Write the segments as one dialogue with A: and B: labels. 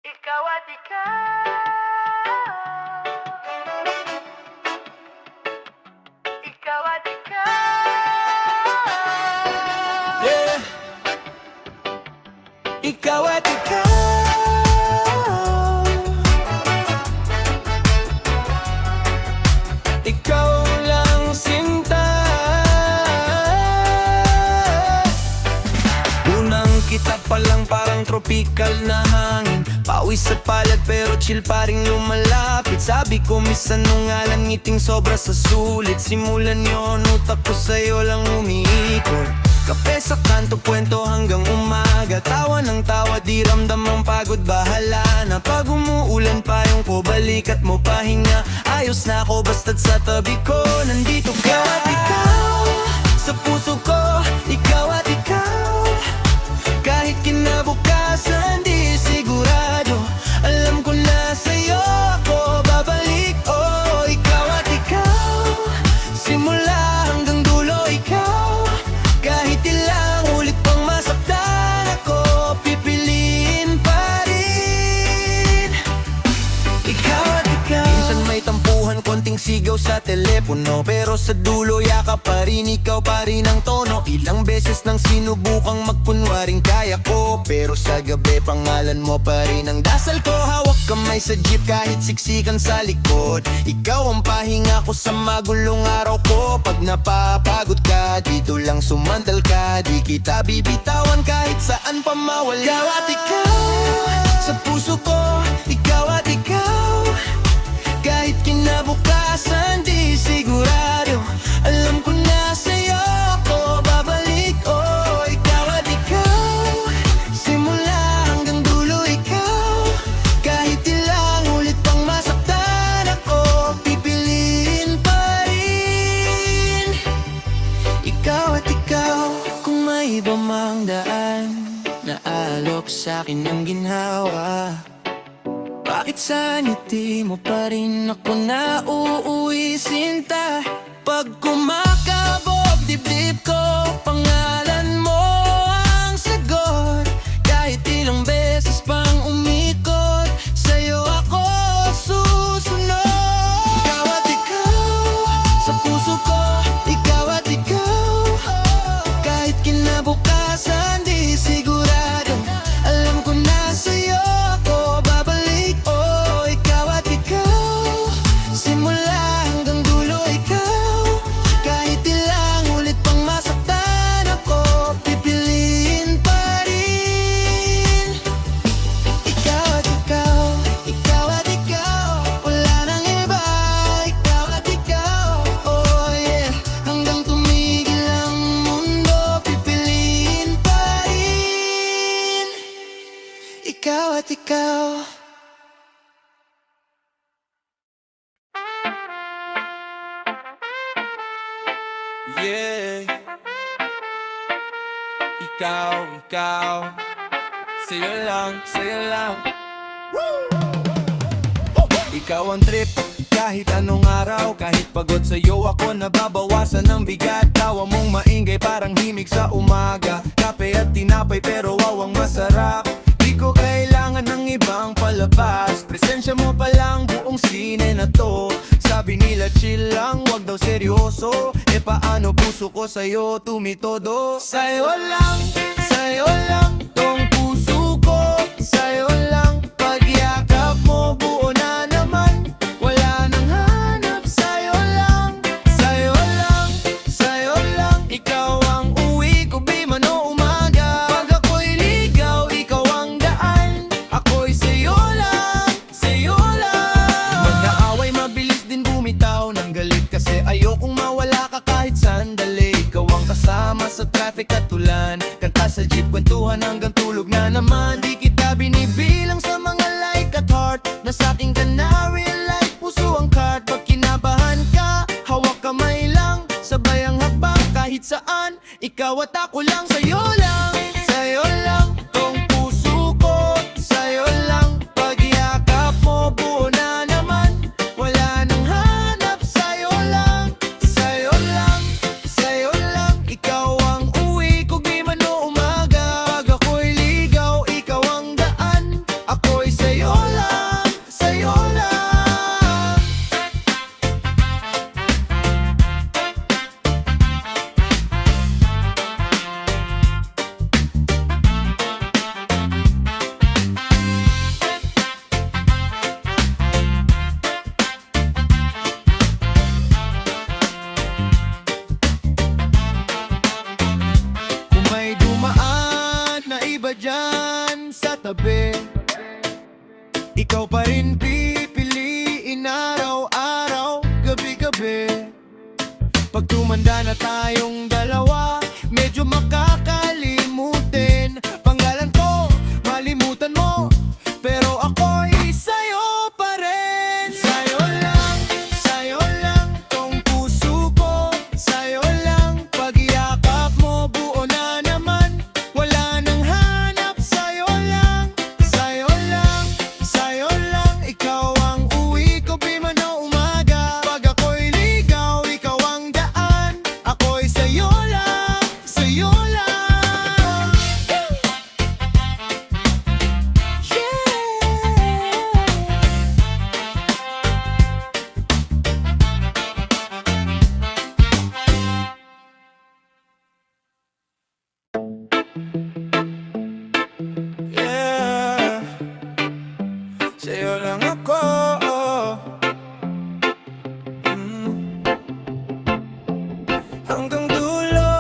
A: Ikaw at ikaw. Ikaw at ikaw.
B: Yeah. Ikaw at ikaw. Ikaw lang sinta. Unang kita pa lang parang tropical na hangin. Pawis sa palad pero chill pa rin lumalapit. Sabi ko minsan nung alam ngiting sobra sa sulit. Simulan yun utak ko sa'yo lang umiikot. Kape sa kanto, kwento hanggang umaga. Tawa ng tawa, di ramdam ang pagod. Bahala na pag umuulan pa yung ko. Balik at mo pahinga. Ayos na ako basta't sa tabi ko. Nandito ka. Ikaw at ikaw, sa puso ko. Ikaw at ikaw. Kahit kinabukasan, di sigurado. Alam ko na sa'yo ako babalik. Oh, ikaw at ikaw. Simula hanggang dulo, ikaw. Kahit ilang ulit pang masaktan ako, pipiliin pa rin. Ikaw at ikaw. Minsan may tampuhan, konting sigaw sa telepono. Pero sa dulo, yakap pa rin, ikaw pa rin ang tono. Ilang beses nang sinubukang magkunwaring kaya ko, pero sa gabi, pangalan mo pa rin ang dasal ko. Hawak kamay sa jeep kahit siksikan sa likod. Ikaw ang pahinga ko sa magulong araw ko. Pag napapagod ka, dito lang sumandal ka. Di kita bibitawan kahit saan pa mawala. Ikaw at ikaw, sa puso ko. Ikaw at ikaw. Kahit kinabukasan, di sigurado. Alam ko na sa'yo ako babalik. Oh, ikaw at ikaw. Simula hanggang dulo, ikaw. Kahit ilang ulit pang masaktan ako, pipiliin pa rin. Ikaw at ikaw. Kung may iba mang daan na alok sa'kin ang ginhawa, bakit sa ngiti mo pa rin ako nauuwi, sinta? Pag kumakabog dibdib ko, pangalan mo ang sagot. Kahit ilang beses pang umikot, sa'yo ako susunod. Ikaw at ikaw, sa puso ko. Ikaw at ikaw. Kahit kinabukasan, di sigurado. Alam ko na sa'yo ako babalik. Oh, ikaw at ikaw. Simula hanggang dulo, ikaw. Kahit ilang ulit pang masaktan ako, pipiliin pa rin. Ikaw at ikaw. Ikaw at ikaw. Wala nang iba. Ikaw at ikaw. Oh yeah. Hanggang tumigil ang mundo, pipiliin pa rin. Ikaw at ikaw. Yeah. Ikaw. Sa'yo lang. Ikaw ang trip, kahit anong araw. Kahit pagod sa'yo ako nababawasan ng bigat. Tawa mong maingay parang himig sa umaga. Kape at tinapay pero wawang masarap. Di ko kailangan ng ibang palabas. Presensya mo pa lang buong sine na to. Sabi nila chill lang, wag daw seryoso. E paano puso ko sa'yo tumitodo? Sa'yo lang tong puso ko. Sa'yo lang, pagyakap mo buo na naman. Wala nang hanap, sa'yo lang. Sa'yo lang. Ikaw ang uwi ko, di man o umaga. Pag ako'y ligaw, ikaw ang daan. Ako'y sa'yo lang. Pag naaway, mabilis din bumitaw ng galit. Kasi ayokong mawala ka kahit sandali. Ikaw ang kasama sa traffic at ulan. Kanta sa jeep, kwentuhan hanggang tulog na naman. Di kita binibilang sa mga like at heart. Na sa'king ka na real life, puso ang card. Pag kinabahan ka, hawak kamay lang. Sabay ang hakbang kahit saan. Ikaw at ako lang, sa'yo lang tong puso ko. Sa'yo lang, pagyakap mo buo na naman. Wala nang hanap, sa'yo lang. Ikaw ang uwi ko, di man o umaga. Pag ako'y ligaw, ikaw ang daan. Ako'y sa'yo ikaw pa rin pipiliin araw-araw, gabi-gabi. Pag tumanda na tayong dalawa, medyo makakalimutin pangalan ko, malimutan mo, pero ako'y sa'yo pa rin. Sa'yo lang tong puso ko, sa'yo lang pag-iakap mo, buo na naman, wala nang hanap. Sa'yo lang, ikaw ang uwi ko biman na umaga. Pag ako'y ligaw, ikaw ang daan, ako'y sa'yo lang, sa'yo lang. Yeah, sa'yo lang ako. Hanggang dulo.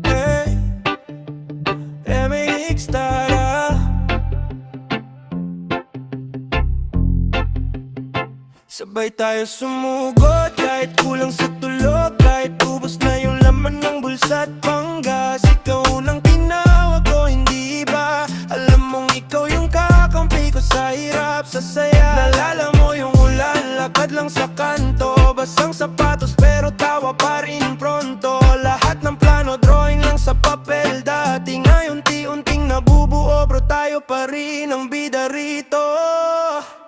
B: Hey, MX Tara. Sabay tayo sumugod, kahit kulang sa tulog, kahit ubos na yung laman ng bulsa at panggas. Ikaw unang tinawag ko, hindi ba? Alam mong ikaw yung kakampi ko sa hirap, sa saya. Nalala mo yung ulan, lakad lang sa kanto, basang sapatos pero tawa pa rin pronto. Lahat ng plano, drawing lang sa papel dati. Ngayon unti-unting nabubuo, bro, tayo pa rin ang bida rito.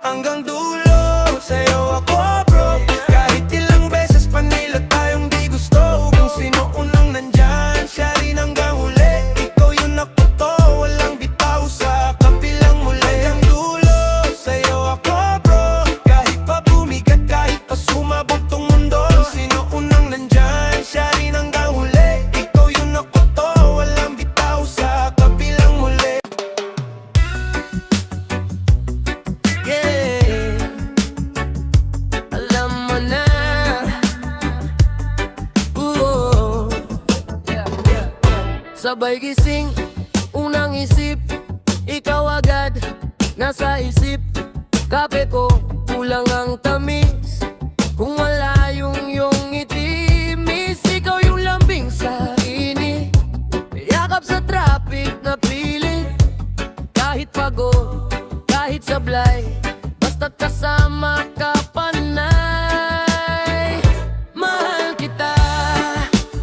B: Hanggang dulo, sa'yo ako bro. Kahit ilang beses pa nila tayong di gusto, kung sino unang nandyan, siya rin hanggang huli. Ikaw yung nakuto, walang bitaw sa kapilang muli. Hanggang dulo, sa'yo ako bro. Kahit pa bumigat, kahit pa sumabog tong mundo, kung sino unang nandyan, siya rin hanggang huli. Ikaw yung nakuto, walang bitaw sa kapilang muli. Yeah, alam mo na. Ooh. Sabay gising, unang isip, ikaw agad nasa isip. Kape ko, kulang ang tamis, kung wala yung itimis. Ikaw yung lambing sa init, yakap sa traffic na pilit. Kahit pagod, kahit sablay, basta't kasama ka panay. Mahal kita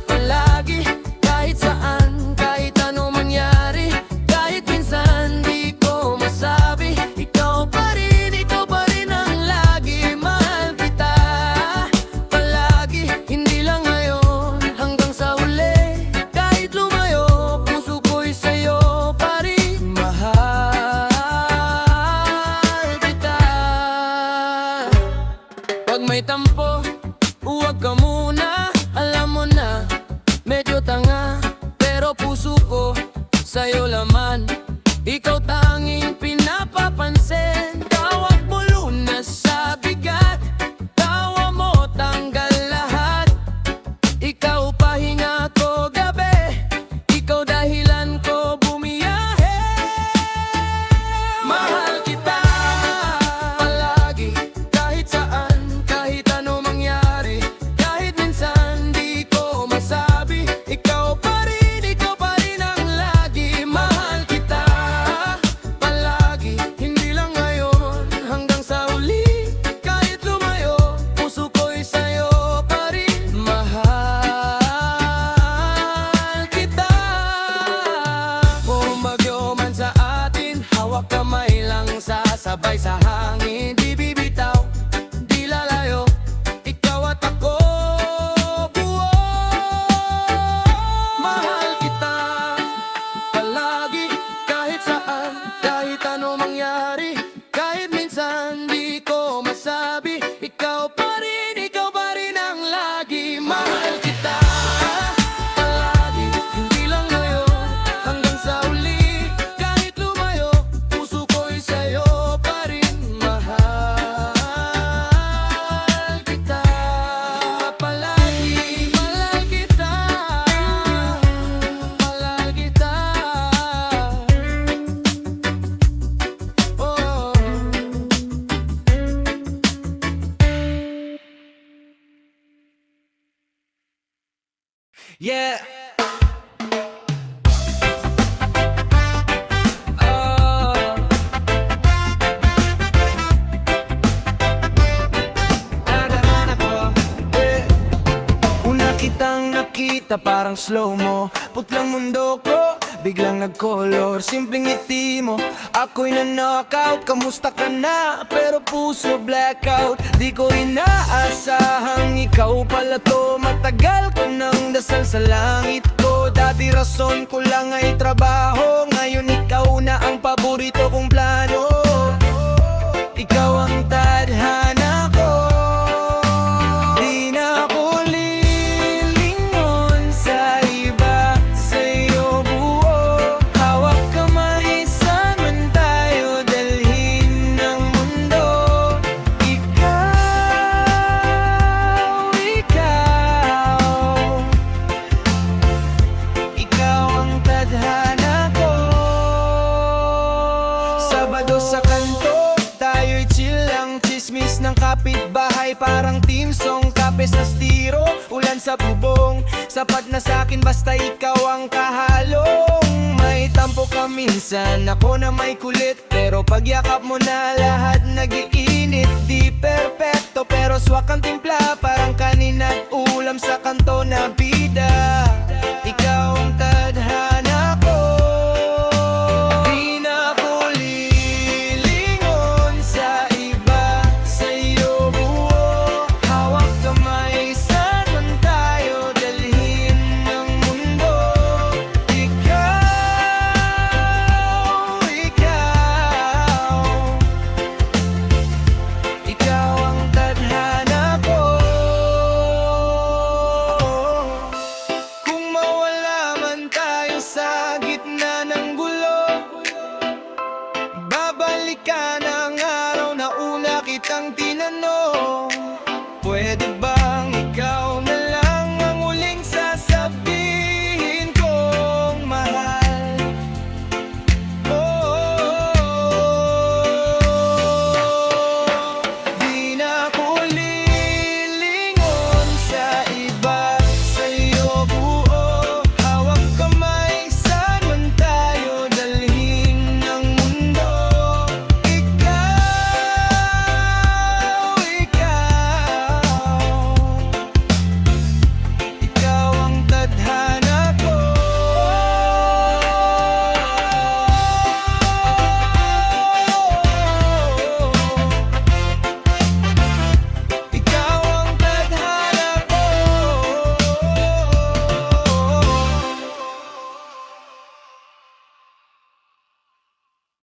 B: palagi, kahit saan, kahit ano mangyari. Kahit minsan di ko masabi, ikaw pa rin ang lagi. Mahal kita palagi, hindi lang ngayon, hanggang sa huli. Kahit lumayo, puso ko'y sa'yo pa rin. Mahal kita. Pag may tampo, huwag ka muna. Alam mo na, medyo tanga, pero puso ko sa'yo laman. Ikaw tanging pinapapansin. Tawag mo lunas sa bigat, tawa mo tanggal lahat. Ikaw pahinga ko gabi, ikaw dahilan ko bumiyahe. Mahal kita palagi, kahit saan, kahit ano mangyari. Kahit minsan di ko masabi, ikaw pa rin ang lagi. Mahal kita palagi, hindi lang ngayon, hanggang sa huli. Kahit lumayo, puso ko'y sa'yo pa rin. Mahal kita. Kung bagyo man sa atin, hawak kamay lang sasabay sa hangin. Di bibitaw, di lalayo, ikaw at ako buo. Mahal kita palagi, kahit saan, kahit ano mangyari. Kahit minsan di ko masabi, ikaw pa rin ang lagi. Mahal kita palagi, hindi lang ngayon, hanggang sa huli. Kahit lumayo, puso ko'y sa'yo pa rin. Yeah. Una kitang nakita parang slow mo. Putlang mundo ko, biglang nag-color. Simpleng ngiti mo, ako'y na-knockout. Kamusta ka na? Pero puso blackout. Di ko inaasahang ikaw pala to. Matagal ko nang dasal sa langit ko. Dati rason ko lang ay trabaho. Ngayon ikaw na ang paborito kong plano. Ikaw ang tadhana ko. Di na ako lilingon sa iba, sa'yo buo. Hawak kamay, saan man tayo dalhin ng mundo. Ikaw ang tadhana ko. Sabado sa kanto, tayo'y chill lang. Chismis ng kapitbahay, parang team song. Kapes na stiro, ulan sa bubong. Sapat na sa'kin basta ikaw ang kahalong. May tampo ka minsan, ako na may kulit. Pero pagyakap mo na lahat nag-iinit. Di perpekto pero swak ang timpla, parang kanina't ulam sa kanto na beat.